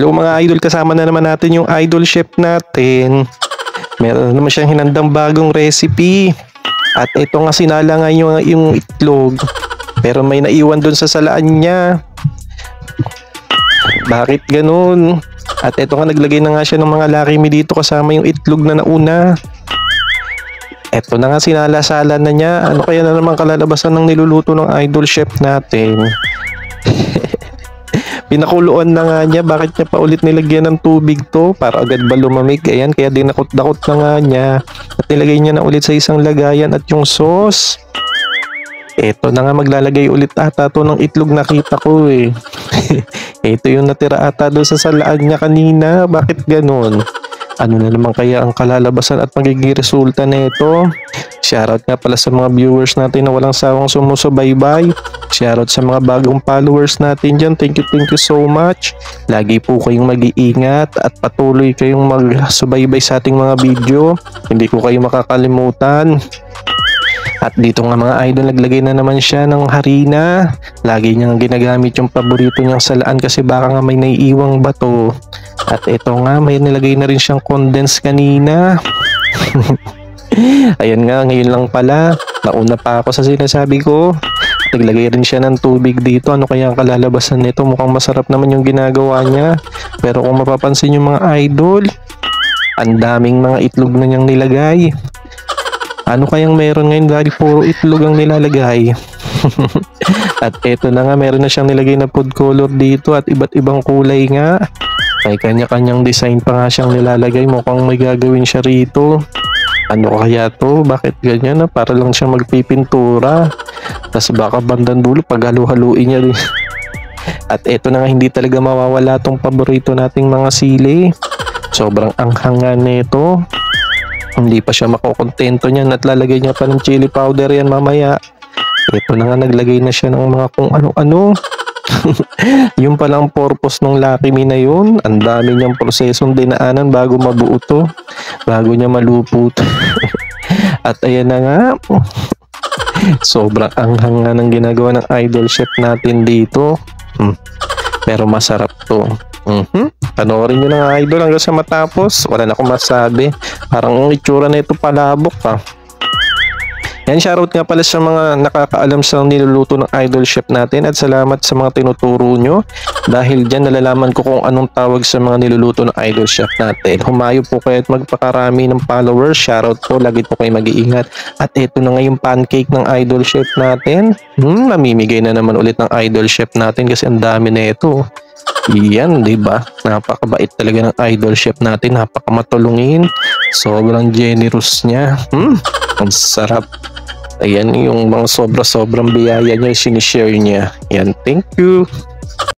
Hello mga idol, kasama na naman natin yung idol chef natin. Meron naman siyang hinandang bagong recipe. At ito nga sinala nga yung itlog. Pero may naiwan dun sa salaan niya. Bakit ganun? At ito nga naglagay na nga siya ng mga lakimi dito kasama yung itlog na nauna. Ito na nga sinala-sala na niya. Ano kaya na naman kalalabasan ng niluluto ng idol chef natin? Pinakuluan na nga niya. Bakit niya pa ulit nilagyan ng tubig to? Para agad ba lumamig? Ayan, kaya dinakot-dakot na nga niya. At nilagay niya na ulit sa isang lagayan at yung sauce. Ito na nga maglalagay ulit ata to ng itlog, nakita ko eh. Ito yung natira ata doon sa salaan niya kanina. Bakit ganun? Ano na naman kaya ang kalalabasan at magiging resulta nito? Shoutout nga pala sa mga viewers natin na walang sawang sumusubaybay. Shoutout sa mga bagong followers natin dyan. Thank you so much. Lagi po kayong mag-iingat at patuloy kayong magsubaybay sa ating mga video. Hindi ko kayo makakalimutan. At dito nga mga idol, naglagay na naman siya ng harina. Lagi niyang ginagamit yung paborito niyang salaan kasi baka nga may naiiwang bato. At ito nga, may nilagay na rin siyang condense kanina. Ayan nga, ngayon lang pala. Nauna pa ako sa sinasabi ko. Naglagay rin siya ng tubig dito. Ano kaya ang kalalabasan nito? Mukhang masarap naman yung ginagawa niya. Pero kung mapapansin yung mga idol, ang daming mga itlog na niyang nilagay. Ano kayang meron ngayon dahil puro itlog ang nilalagay? At eto na nga, meron na siyang nilagay na food color dito at iba't ibang kulay nga. May kanya-kanyang design pa nga siyang nilalagay. Mukhang may gagawin siya rito. Ano kaya to? Bakit ganyan na? Para lang siya magpipintura. Tapos baka bandang dulo pag halu-haluin niya rin. At eto na nga, hindi talaga mawawala tong paborito nating mga sili. Sobrang anghang nga nito. Hindi pa siya makokontento niyan at lalagay niya pa ng chili powder yan mamaya. Ito na nga, naglagay na siya ng mga kung ano-ano. Yung palang purpose ng lakimi na yun. Ang dami niyang prosesong dinaanan bago mabuo to. Bago niya malupot. At ayan na nga. Sobrang anghang nga ng ginagawa ng idol chef natin dito. Pero masarap to. Panoorin nyo na nga idol hanggang sa matapos. Wala na akong masabi. Parang ang itsura na ito palabok pa. Yan, shoutout nga pala sa mga nakakaalam sa niluluto ng idol chef natin. At salamat sa mga tinuturo nyo. Dahil dyan nalalaman ko kung anong tawag sa mga niluluto ng idol chef natin. Humayo po kayo at magpakarami ng followers. Shoutout po, lagi po kayo mag-iingat. At ito na nga yung pancake ng idol chef natin. Mamimigay na naman ulit ng idol chef natin kasi ang dami na ito. Yan, diba? Napakabait talaga ng idol chef natin. Napakamatulungin. Sobrang generous niya. Ang sarap. Ayan yung mga sobra-sobrang biyaya niya, sinishare niya. Yan, thank you.